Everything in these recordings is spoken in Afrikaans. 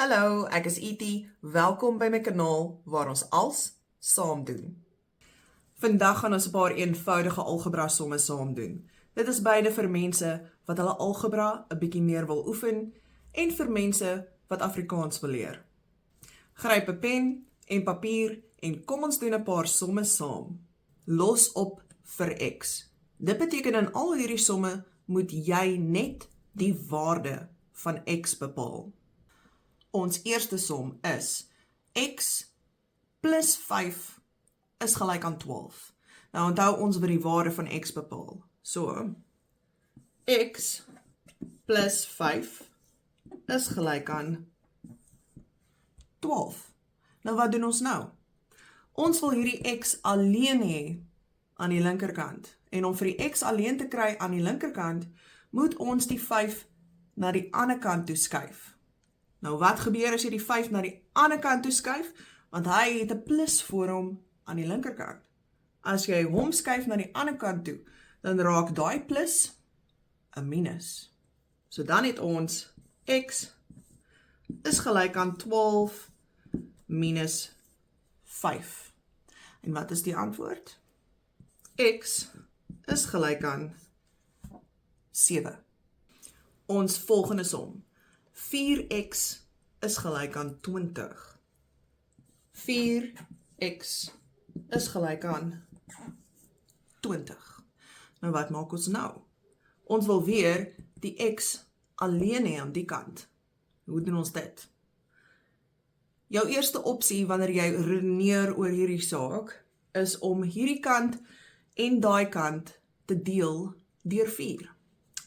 Hallo, ek is Etie. Welkom by my kanaal waar ons als saam doen. Vandag gaan ons 'n paar eenvoudige algebra somme saam doen. Dit is beide vir mense wat hulle algebra 'n bietjie meer wil oefen en vir mense wat Afrikaans wil leer. Gryp 'n pen en papier en kom ons doen 'n paar somme saam. Los op vir x. Dit beteken in al hierdie somme moet jy net die waarde van x bepaal. Ons eerste som is x plus 5 is gelyk aan 12. Nou onthou ons wil die waarde van x bepaal. So, x plus 5 is gelyk aan 12. Nou wat doen ons nou? Ons wil hierdie x alleen hê aan die linkerkant. En om vir die x alleen te kry aan die linkerkant, moet ons die 5 na die ander kant toe skuif. Nou wat gebeur as jy die 5 na die ander kant toe skuif? Want hy het 'n plus voor hom aan die linkerkant. As jy hom skuif na die ander kant toe, dan raak daai plus 'n minus. So dan het ons x is gelyk aan 12 minus 5. En wat is die antwoord? X is gelyk aan 7. Ons volgende som. 4x is gelyk aan 20. 4x is gelyk aan 20. Nou wat maak ons nou? Ons wil weer die x alleen hê aan die kant. Hoe doen ons dit? Jou eerste opsie wanneer jy redeneer oor hierdie saak is om hierdie kant en daai kant te deel deur 4.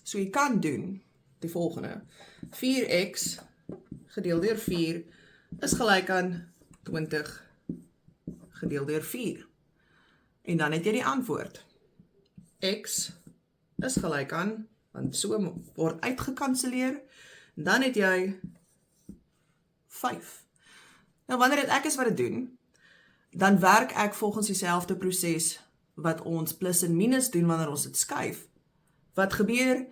So jy kan doen die volgende. 4x gedeel deur 4 is gelyk aan 20 gedeel deur 4. En dan het jy die antwoord. X is gelyk aan, want so word uitgekanseleer, dan het jy 5. Nou wanneer dit ek is wat dit doen, dan werk ek volgens dieselfde proses wat ons plus en minus doen wanneer ons dit skuif. Wat gebeur?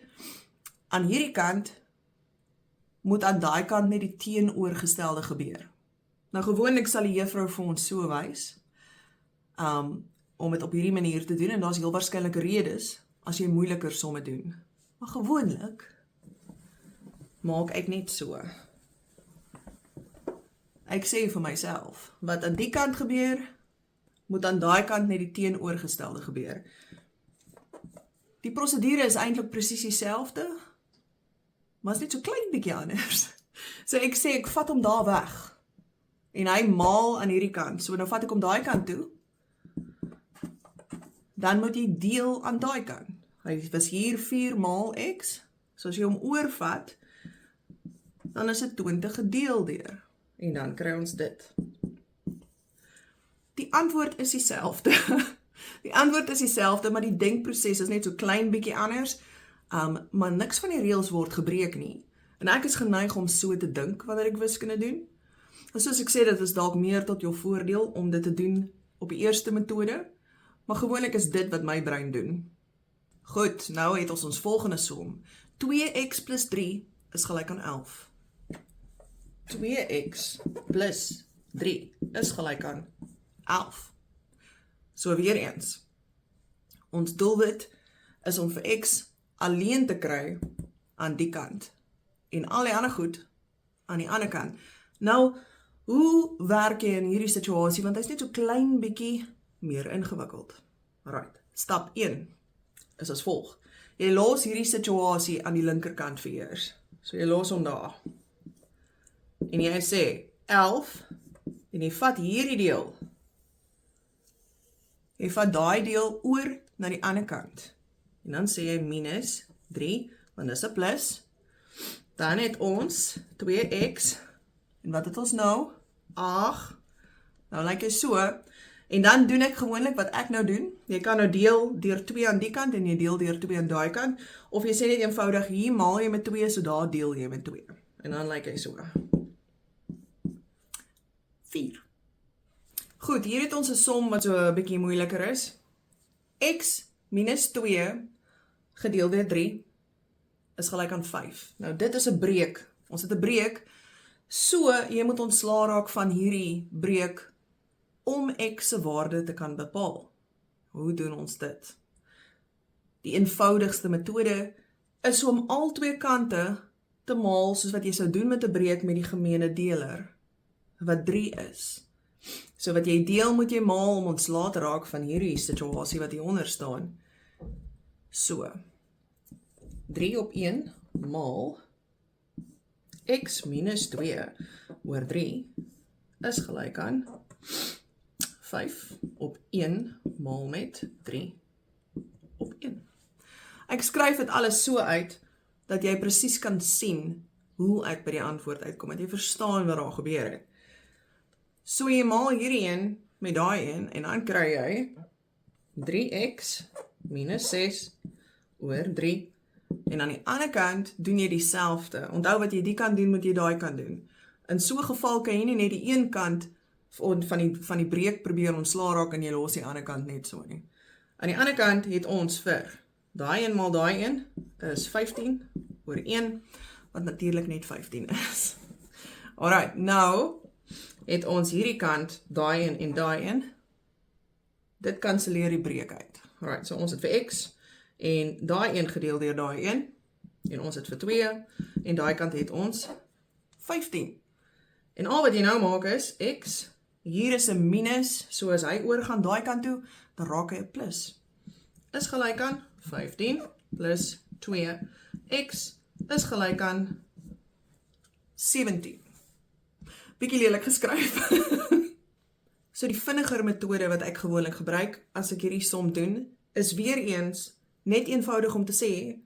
Aan hierdie kant moet aan daai kant met die teenoorgestelde gebeur. Nou gewoonlik sal die juffrou vir ons so wys, om dit op hierdie manier te doen, en daar's heel waarskynlik redes as jy moeiliker somme doen. Maar gewoonlik maak ek net so. Ek sê vir myself, wat aan die kant gebeur, moet aan daai kant net die teenoorgestelde gebeur. Die prosedure is eintlik presies dieselfde, maar is net so klein bietjie anders. So ek sê, ek vat hom daar weg, en hy maal aan hierdie kant, so nou vat ek hom daai kant toe, dan moet jy deel aan daai kant. Hy was hier 4 maal x, so as jy hom oorvat, dan is dit 20 gedeel deur, en dan kry ons dit. Die antwoord is dieselfde. Die antwoord is dieselfde, maar die denkproses is net so klein bietjie anders, maar niks van die reëls word gebreek nie. En ek is geneig om so te dink wanneer ek wiskunde doen. En soos ek sê, dit is dalk meer tot jou voordeel om dit te doen op die eerste metode, maar gewoonlik is dit wat my brein doen. Goed, nou het ons volgende som. 2x plus 3 is gelyk aan 11. 2x plus 3 is gelyk aan 11. So weer eens. Ons doelwit is om vir x alleen te kry aan die kant. En al die ander goed aan die ander kant. Nou, hoe werk jy in hierdie situasie? Want hy is net so klein bietjie meer ingewikkeld. Right. Stap 1 is as volg. Jy los hierdie situasie aan die linkerkant vir eers. So jy los hom daar. En jy sê 11 en jy vat hierdie deel. Jy vat daai deel oor na die ander kant. En dan sê jy minus 3, want dis 'n plus. Dan het ons 2x. En wat het ons nou? 8. Nou lyk hy so. En dan doen ek gewoonlik wat ek nou doen. Jy kan nou deel deur 2 aan die kant en jy deel deur 2 aan daai kant. Of jy sê net eenvoudig, hier maal jy met 2, so daar deel jy met 2. En dan lyk hy so. 4. Goed, hier het ons 'n som wat so 'n bietjie moeiliker is. X minus 2 gedeel deur 3 is gelyk aan 5. Nou dit is 'n breek. Ons het 'n breek, So, jy moet ontslaa raak van hierdie breek om x se waarde te kan bepaal. Hoe doen ons dit? Die eenvoudigste metode is om al twee kante te maal soos wat jy sou doen met 'n breek met die gemeene deler, wat 3 is. So wat jy deel moet jy maal om ontslae te raak van hierdie situasie wat hieronder staan. So, 3 op 1 maal x minus 2 oor 3 is gelyk aan 5 op 1 maal met 3 op 1. Ek skryf dit alles so uit, dat jy presies kan sien hoe ek by die antwoord uitkom, dat jy verstaan wat daar gebeur het. So jy maal hierdie een met daai een, en dan kry jy 3x minus 6 oor 3, en aan die ander kant doen jy dieselfde. Onthou wat jy die kant doen, moet jy daai kant doen. In so 'n geval kan jy nie net die een kant van die breek probeer ontslaa raak en jy los die ander kant net so nie. Aan die ander kant het ons vir daai een maal daai een is 15 oor 1, wat natuurlik net 15 is. Alright, nou het ons hierdie kant daai een en daai een. Dit kanselleer die breek uit. Alright, so ons het vir x en daai een gedeel deur daai een, en ons het vir 2, en daai kant het ons 15. En al wat jy nou maak is, x, hier is 'n minus, so as hy oorgaan daai kant toe, dan raak hy 'n plus. Is gelyk aan 15 plus 2, x is gelyk aan 17. Bietjie lelik geskryf. So die vinniger metode wat ek gewoonlik gebruik, as ek hierdie som doen, is weer eens net eenvoudig om te sê,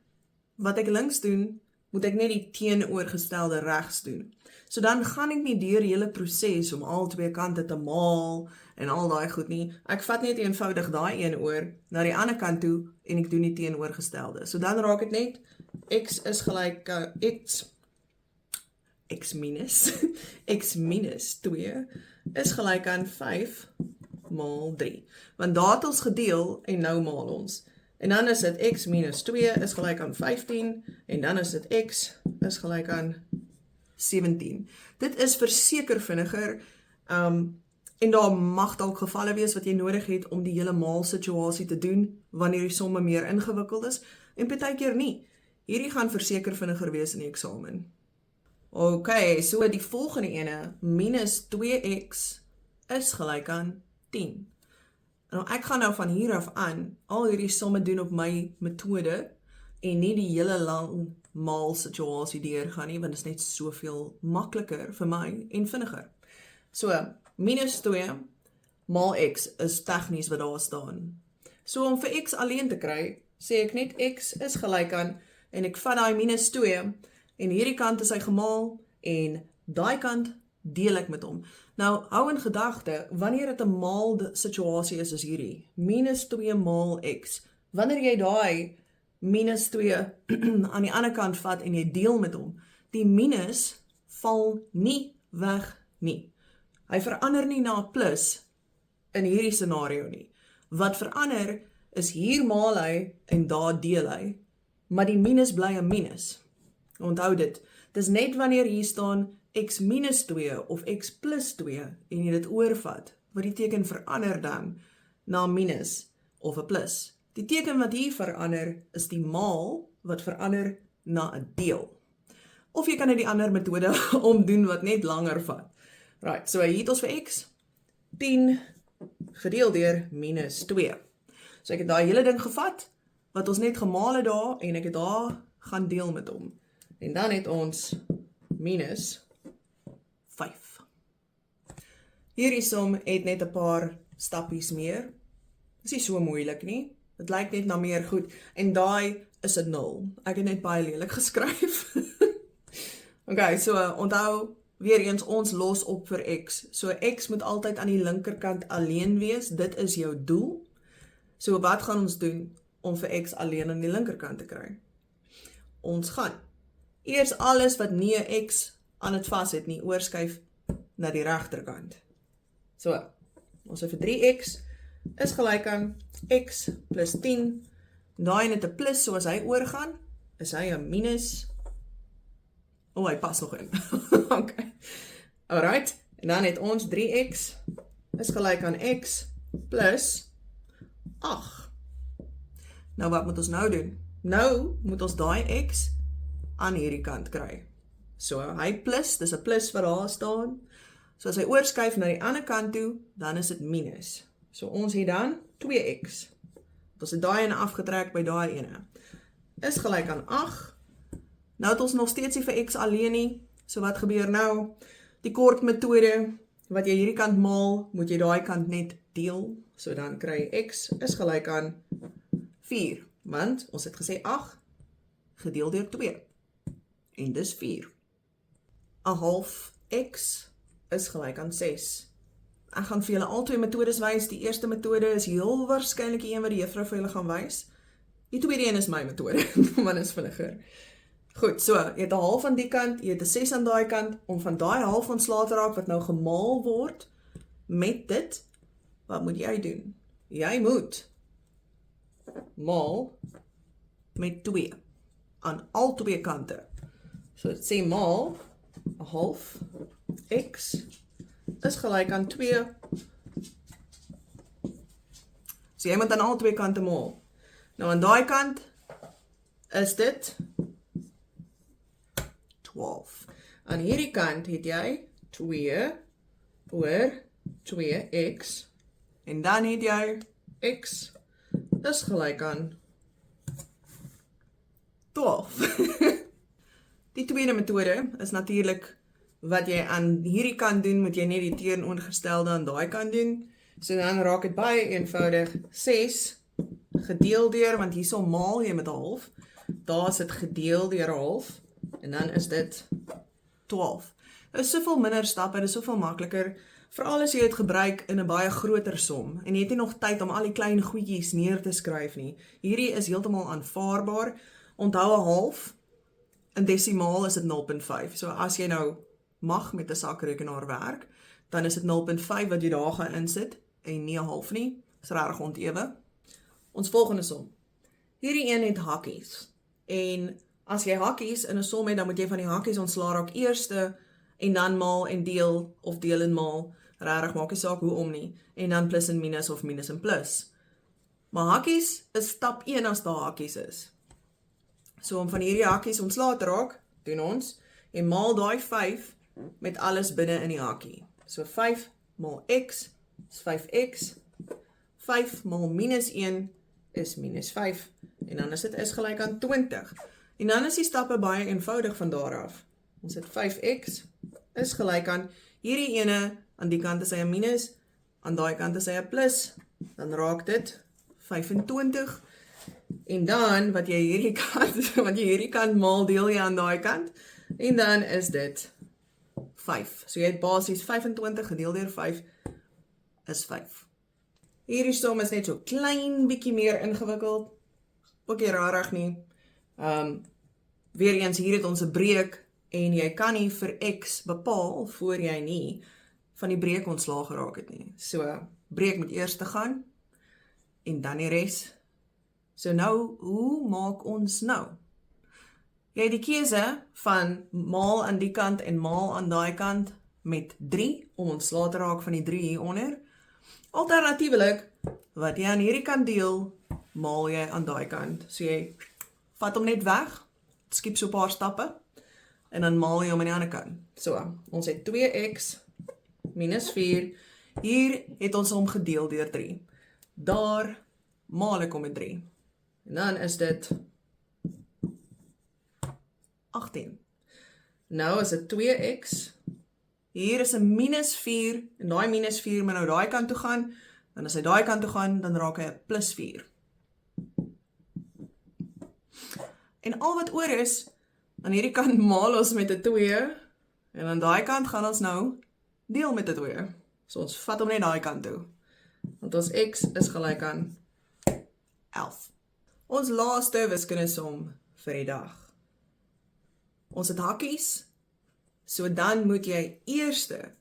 wat ek links doen, moet ek net die teenoorgestelde regs doen. So dan gaan ek nie deur die hele proses om al twee kante te maal en al daai goed nie. Ek vat net eenvoudig daai een oor na die ander kant toe en ek doen die teenoorgestelde. So dan raak dit net x is gelyk x minus 2 is gelyk aan 5 maal 3. Want daar het ons gedeel en nou maal ons. En dan is dit x minus 2 is gelyk aan 15 en dan is dit x is gelyk aan 17. Dit is verseker vinniger en daar mag dalk gevalle wees wat jy nodig het om die hele maal situasie te doen wanneer die somme meer ingewikkeld is en partykeer nie. Hierdie gaan verseker vinniger wees in die eksamen. Ok, so die volgende ene, minus 2x is gelyk aan 10. Nou ek gaan nou van hier af aan al hierdie somme doen op my metode en nie die hele lang maal situasie deurgaan nie, want dit is net soveel makliker vir my en vinniger. So, minus 2 maal x is tegnies wat daar staan. So om vir x alleen te kry, sê ek net x is gelyk aan, en ek vat daai minus 2, en hierdie kant is hy gemaal, en daai kant deel ek met hom. Nou, hou in gedagte, wanneer dit 'n maal situasie is hierdie, minus 2 maal x, wanneer jy daai minus 2 aan die ander kant vat en jy deel met hom, die minus val nie weg nie. Hy verander nie na plus in hierdie scenario nie. Wat verander is hier maal hy en daar deel hy, maar die minus bly 'n minus. Onthou dit, dis net wanneer hier staan x minus 2 of x plus 2 en jy dit oorvat, wat die teken verander dan na minus of 'n plus. Die teken wat hier verander is die maal wat verander na 'n deel. Of jy kan dit die ander metode omdoen wat net langer vat. Right, so hier het ons vir x 10 gedeel deur minus 2. So ek het daai hele ding gevat, wat ons net gemaal het daar, en ek het daar gaan deel met hom. En dan het ons minus 5. Hierdie som het net 'n paar stappies meer. Dis nie so moeilik nie. Dit lyk net na meer goed. En daai is 'n 0. Ek het net baie lelik geskryf. Ok, so onthou, weer eens ons los op vir x. So x moet altyd aan die linkerkant alleen wees. Dit is jou doel. So wat gaan ons doen om vir x alleen aan die linkerkant te kry? Ons gaan eers alles wat nie 'n x aan het vas het nie, oorskuif na die regterkant. So, ons het vir 3x is gelyk aan x plus 10. Daai net 'n plus, so as hy oorgaan, is hy 'n minus. Hy pas nog in. Ok. Alright, en dan het ons 3x is gelyk aan x plus 8. Nou wat moet ons nou doen? Nou moet ons daai x aan hierdie kant kry. So, hy plus, dis 'n plus wat daar staan. So as hy oorskuif na die ander kant toe, dan is dit minus. So ons het dan 2x. Ons het daai ene afgetrek by daai ene. Is gelyk aan 8. Nou het ons nog steeds nie vir x alleen nie. So wat gebeur nou? Die kort metode, wat jy hierdie kant maal, moet jy daai kant net deel. So dan kry jy x is gelyk aan 4. Want ons het gesê 8 gedeel deur 2. En dis 4. 'n half x is gelyk aan 6. Ek gaan vir julle al twee metodes wys. Die eerste metode is heel waarskynlik die een wat die juffrou vir julle gaan wys. Die tweede een is my metode, want is vinniger. Goed, so, jy het 'n half aan die kant, jy het 'n 6 aan daai kant, om van daai half ontslae te raak wat nou gemaal word met dit, wat moet jy doen? Jy moet maal met 2 aan al twee kante. So dit sê maal 'n half x is gelyk aan 2. So jy moet aan al twee kante maal. Nou aan daai kant is dit 12. Aan hierdie kant het jy 2 oor 2x en dan het jy x is gelyk aan 12. Die tweede metode is natuurlik wat jy aan hierdie kant doen, moet jy net die teenoorgestelde aan daai kant doen. So dan raak dit baie eenvoudig. 6 gedeel deur, want hierso maal jy met 'n half. Daar is dit gedeel deur 'n half. En dan is dit 12. Dit is soveel minder stappe, dit is soveel makliker. Veral as jy dit gebruik in 'n baie groter som. En jy het nie nog tyd om al die klein goedjies neer te skryf nie. Hierdie is heeltemal aanvaarbaar. Onthou 'n half. In desimaal is dit 0.5. So as jy nou mag met 'n sakrekenaar werk, dan is dit 0.5 wat jy daar gaan insit en nie 'n half nie. Dis regtig ontewe. Ons volgende som. Hierdie een het hakkies. En as jy hakkies in 'n som het, dan moet jy van die hakkies ontslaa raak eerste en dan maal en deel of deel en maal. Regtig maak nie saak hoe om nie. En dan plus en minus of minus en plus. Maar hakkies is stap 1 as daar hakkies is. So om van hierdie hakkies ontslae te raak, doen ons en maal daai 5 met alles binne in die hakkie. So 5 maal x is 5x. 5 maal minus 1 is minus 5. En dan is dit is gelyk aan 20. En dan is die stappe baie eenvoudig van daar af. Ons het 5x is gelyk aan hierdie ene, aan die kant is hy 'n minus, aan daai kant is hy 'n plus, dan raak dit 25. En dan, wat jy hierdie kant maal, deel jy aan daai kant, en dan is dit 5. So jy het basies 25 gedeel deur 5 is 5. Hierdie som is net so klein bietjie meer ingewikkeld, ook nie rarig nie. Weer eens, hier het ons 'n breek, en jy kan nie vir x bepaal, voor jy nie van die breek ontslae geraak het nie. So, breek moet eers te gaan, en dan die res. So nou, hoe maak ons nou? Jy het die keuse van maal aan die kant en maal aan daai kant met 3, om ontslae te raak van die 3 hieronder. Alternatiefelik, wat jy aan hierdie kant deel, maal jy aan daai kant. So jy vat hom net weg, skip so 'n paar stappe, en dan maal jy hom aan die ander kant. So, ons het 2x minus 4, hier het ons hom gedeel deur 3. Daar maal ek hom met 3. En dan is dit 18. Nou is dit 2x. Hier is 'n minus 4. En daai minus 4 moet nou daai kant toe gaan. En as hy daai kant toe gaan, dan raak hy 'n plus 4. En al wat oor is, aan hierdie kant maal ons met 'n 2. En aan daai kant gaan ons nou deel met 'n 2. So ons vat hom net daai kant toe. Want ons x is gelyk aan 11. Ons laaste wiskundesom vir die dag. Ons het hakkies, so dan moet jy eerste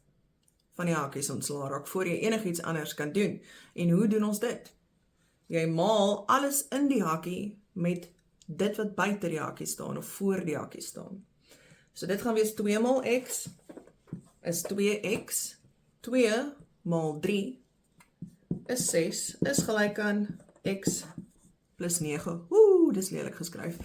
van die hakkies ontslaa raak, voor jy enigiets anders kan doen. En hoe doen ons dit? Jy maal alles in die hakkie met dit wat buite die hakkie staan, of voor die hakkie staan. So dit gaan wees 2 maal x is 2x, 2 maal 3 is 6, is gelyk aan x plus 9. Dis lelik geskryf.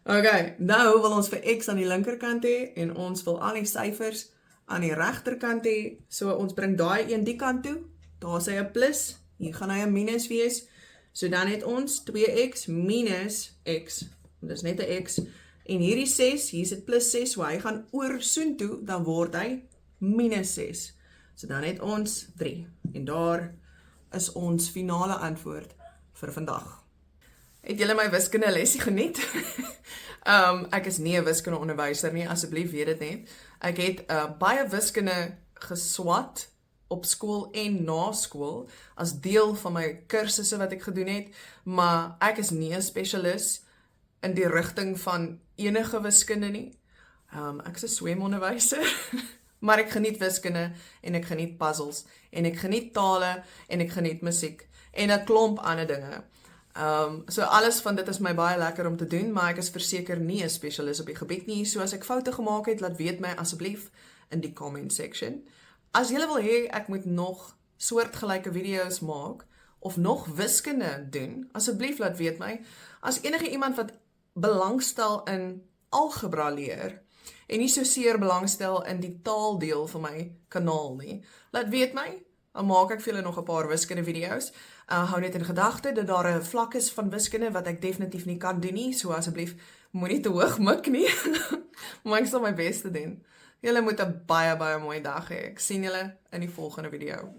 Ok, nou wil ons vir x aan die linkerkant hê, en ons wil al die syfers aan die regterkant hê, so ons bring daai een die kant toe, daar is hy 'n plus, hier gaan hy 'n minus wees, so dan het ons 2x minus x, dis net 'n x, en hierdie 6, hier is dit plus 6, so hy gaan oor soontoe, dan word hy minus 6, so dan het ons 3, en daar is ons finale antwoord vir vandag. Het julle my wiskunde lesie geniet? Ek is nie 'n wiskunde onderwyser nie, asseblief weet dit net. Ek het baie wiskunde geswat op skool en na skool as deel van my kursusse wat ek gedoen het, maar ek is nie 'n spesialis in die rigting van enige wiskunde nie. Ek is 'n swemonderwyser, maar ek geniet wiskunde en ek geniet puzzles en ek geniet tale en ek geniet musiek en 'n klomp ander dinge. So alles van dit is my baie lekker om te doen, maar ek is verseker nie 'n spesialis op die gebied nie, so as ek foute gemaak het, laat weet my asseblief in die comment section. As julle wil hê ek moet nog soortgelyke video's maak, of nog wiskunde doen, asseblief laat weet my. As enige iemand wat belangstel in algebra leer, en nie so seer belangstel in die taaldeel van my kanaal nie, laat weet my, dan maak ek vir julle nog 'n paar wiskunde video's. Hou net in gedagte dat daar 'n vlak is van wiskunde wat ek definitief nie kan doen nie, so asseblief moenie te hoog mik nie, maar ek sal my bes te doen. Julle moet 'n baie mooi dag hê. Ek sien julle in die volgende video.